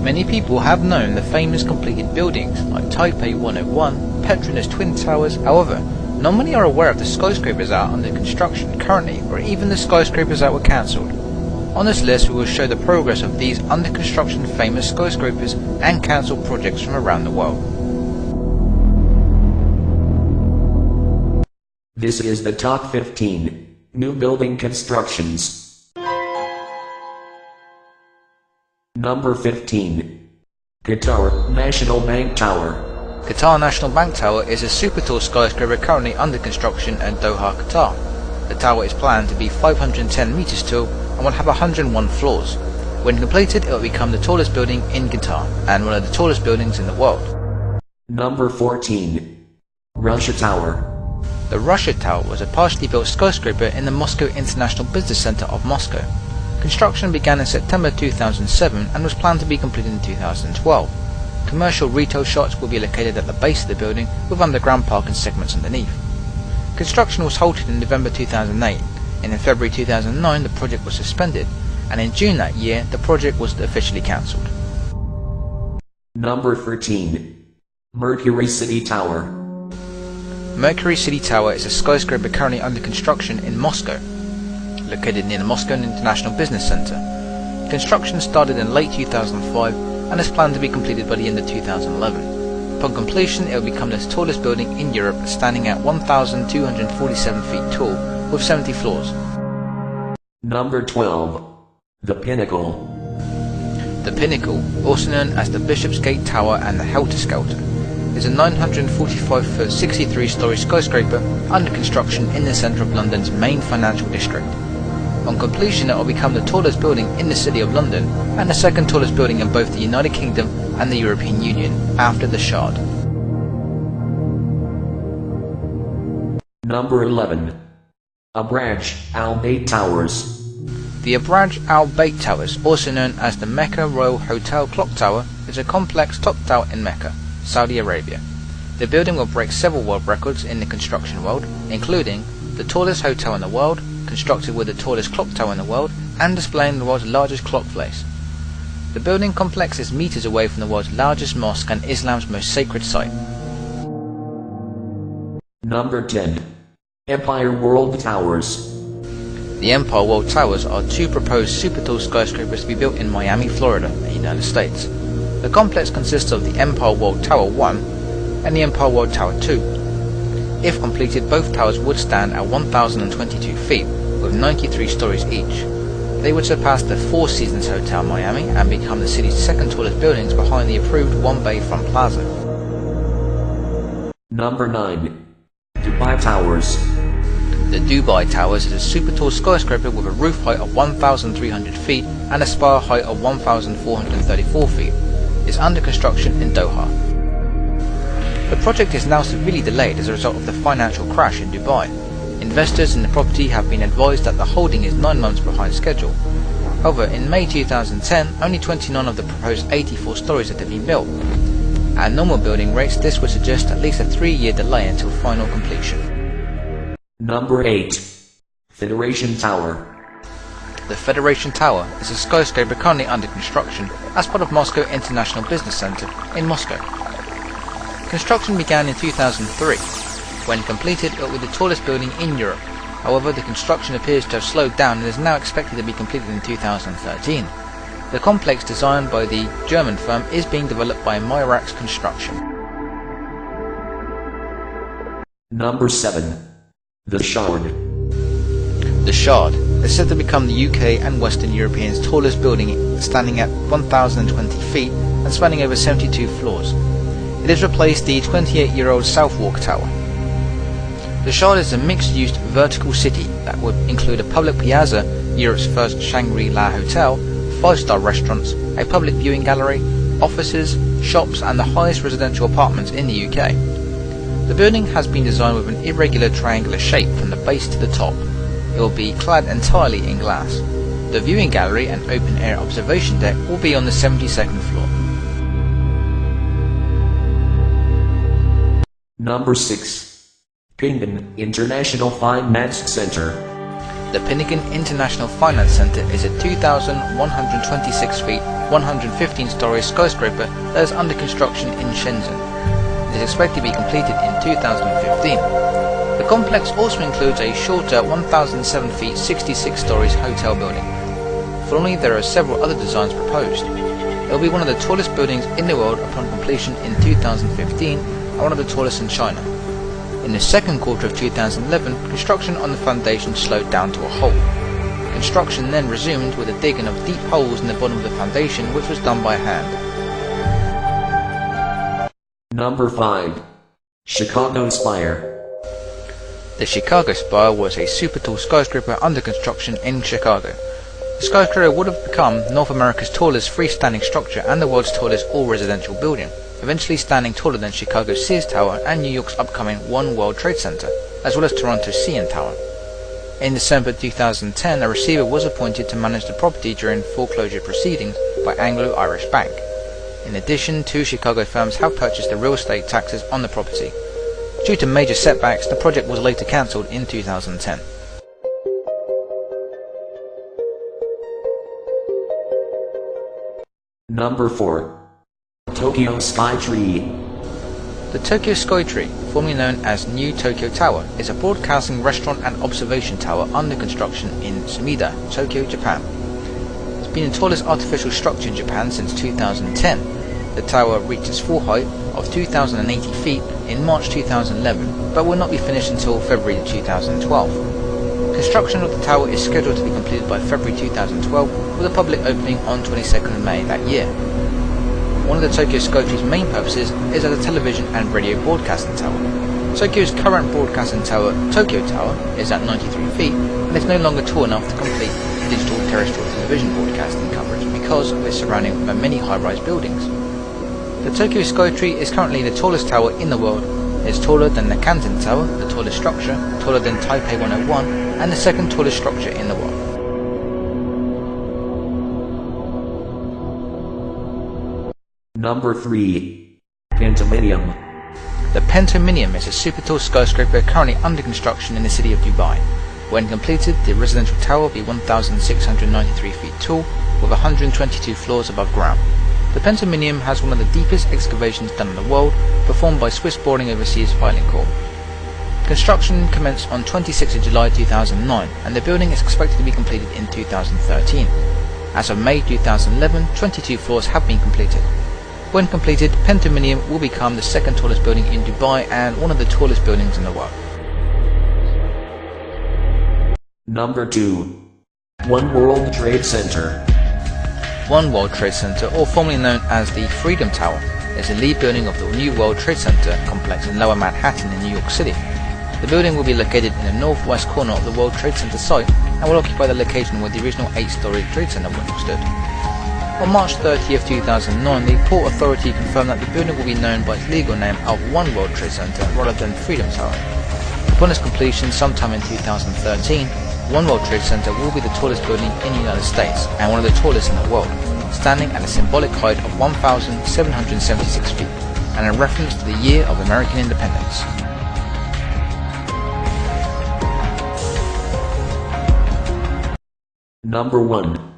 Many people have known the famous completed buildings like Taipei 101, Petronas Twin Towers. However, not many are aware of the skyscrapers that are under construction currently, or even the skyscrapers that were cancelled. On this list we will show the progress of these under construction famous skyscrapers and cancelled projects from around the world. This is the top 15 new building constructions. Number 15. Qatar National Bank Tower. Qatar National Bank Tower is a super tall skyscraper currently under construction at Doha, Qatar. The tower is planned to be 510 meters tall and will have 101 floors. When completed, it will become the tallest building in Qatar and one of the tallest buildings in the world. Number 14. Russia Tower. The Russia Tower was a partially built skyscraper in the Moscow International Business Center of Moscow. Construction began in September 2007 and was planned to be completed in 2012. Commercial retail shops will be located at the base of the building with underground parking segments underneath. Construction was halted in November 2008, and in February 2009 the project was suspended, and in June that year the project was officially cancelled. Number 13. Mercury City Tower. Mercury City Tower is a skyscraper currently under construction in Moscow, located near the Moscow International Business Center. Construction started in late 2005 and is planned to be completed by the end of 2011. Upon completion, it will become the tallest building in Europe, standing at 1,247 feet tall with 70 floors. Number 12. The Pinnacle. The Pinnacle, also known as the Bishopsgate Tower and the Helter Skelter, is a 945-foot 63-story skyscraper under construction in the centre of London's main financial district. On completion, it will become the tallest building in the City of London and the second tallest building in both the United Kingdom and the European Union, after the Shard. Number 11. Abraj Al Bayt Towers. The Abraj Al Bayt Towers, also known as the Mecca Royal Hotel Clock Tower, is a complex top tower in Mecca, Saudi Arabia. The building will break several world records in the construction world, including the tallest hotel in the world, constructed with the tallest clock tower in the world, and displaying the world's largest clock face. The building complex is meters away from the world's largest mosque and Islam's most sacred site. Number 10. Empire World Towers. The Empire World Towers are two proposed super tall skyscrapers to be built in Miami, Florida, in the United States. The complex consists of the Empire World Tower 1 and the Empire World Tower 2. If completed, both towers would stand at 1,022 feet, with 93 stories each. They would surpass the Four Seasons Hotel Miami and become the city's second tallest buildings behind the approved One Bay Front Plaza. Number 9. Dubai Towers. The Dubai Towers is a super tall skyscraper with a roof height of 1,300 feet and a spire height of 1,434 feet. It's under construction in Doha. The project is now severely delayed as a result of the financial crash in Dubai. Investors in the property have been advised that the holding is 9 months behind schedule. However, in May 2010, only 29 of the proposed 84 stories had been built. At normal building rates, this would suggest at least a 3-year delay until final completion. Number 8. Federation Tower. The Federation Tower is a skyscraper currently under construction as part of Moscow International Business Center in Moscow. Construction began in 2003. When completed, it will be the tallest building in Europe. However, the construction appears to have slowed down and is now expected to be completed in 2013. The complex, designed by the German firm, is being developed by Mirax Construction. Number 7. The Shard. The Shard is said to become the UK and Western European's tallest building, standing at 1,020 feet and spanning over 72 floors. It has replaced the 28-year-old Southwark Tower. The Shard is a mixed-use vertical city that would include a public piazza, Europe's first Shangri-La hotel, 5-star restaurants, a public viewing gallery, offices, shops and the highest residential apartments in the UK. The building has been designed with an irregular triangular shape from the base to the top. It will be clad entirely in glass. The viewing gallery and open-air observation deck will be on the 72nd floor. Number 6. Pinggan International Finance Center. The Pinnacle International Finance Center is a 2,126 feet, 115 story skyscraper that is under construction in Shenzhen. It is expected to be completed in 2015. The complex also includes a shorter 1,007 feet, 66 stories hotel building. Finally, there are several other designs proposed. It will be one of the tallest buildings in the world upon completion in 2015 and one of the tallest in China. In the second quarter of 2011, construction on the foundation slowed down to a halt. Construction then resumed with the digging of deep holes in the bottom of the foundation, which was done by hand. Number 5. Chicago Spire. The Chicago Spire was a super tall skyscraper under construction in Chicago. The skyscraper would have become North America's tallest freestanding structure and the world's tallest all-residential building, eventually standing taller than Chicago's Sears Tower and New York's upcoming One World Trade Center, as well as Toronto's CN Tower. In December 2010, a receiver was appointed to manage the property during foreclosure proceedings by Anglo-Irish Bank. In addition, 2 Chicago firms have purchased the real estate taxes on the property. Due to major setbacks, the project was later cancelled in 2010. Number 4. Tokyo Skytree. The Tokyo Skytree, formerly known as New Tokyo Tower, is a broadcasting restaurant and observation tower under construction in Sumida, Tokyo, Japan. It's been the tallest artificial structure in Japan since 2010. The tower reached its full height of 2,080 feet in March 2011, but will not be finished until February 2012. Construction of the tower is scheduled to be completed by February 2012, with a public opening on 22nd of May that year. One of the Tokyo Skytree's main purposes is as a television and radio broadcasting tower. Tokyo's current broadcasting tower, Tokyo Tower, is at 93 feet and is no longer tall enough to complete digital terrestrial television broadcasting coverage because of its surrounding by many high-rise buildings. The Tokyo Skytree is currently the tallest tower in the world. It is taller than the Canton Tower, the tallest structure, taller than Taipei 101, and the second tallest structure in the world. Number 3. Pentaminium. The Pentaminium is a super tall skyscraper currently under construction in the city of Dubai. When completed, the residential tower will be 1,693 feet tall, with 122 floors above ground. The Pentaminium has one of the deepest excavations done in the world, performed by Swiss Boring Overseas Filing Corp. Construction commenced on 26 July 2009, and the building is expected to be completed in 2013. As of May 2011, 22 floors have been completed. When completed, Pentaminium will become the second tallest building in Dubai and one of the tallest buildings in the world. Number 2. One World Trade Center. One World Trade Center, or formerly known as the Freedom Tower, is the lead building of the New World Trade Center complex in Lower Manhattan in New York City. The building will be located in the northwest corner of the World Trade Center site and will occupy the location where the original 8-story Trade Center stood. On March 30th, 2009, the Port Authority confirmed that the building will be known by its legal name of One World Trade Center rather than Freedom Tower. Upon its completion sometime in 2013, One World Trade Center will be the tallest building in the United States and one of the tallest in the world, standing at a symbolic height of 1,776 feet, and a reference to the year of American independence. Number 1.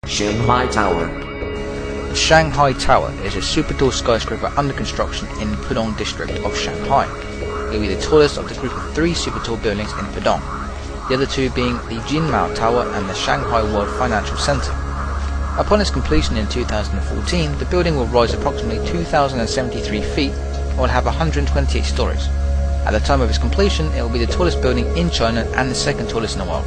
Shanghai Tower. The Shanghai Tower is a super tall skyscraper under construction in Pudong district of Shanghai. It will be the tallest of the group of 3 super tall buildings in Pudong, the other 2 being the Jinmao Tower and the Shanghai World Financial Center. Upon its completion in 2014, the building will rise approximately 2,073 feet and will have 128 stories. At the time of its completion, it will be the tallest building in China and the second tallest in the world.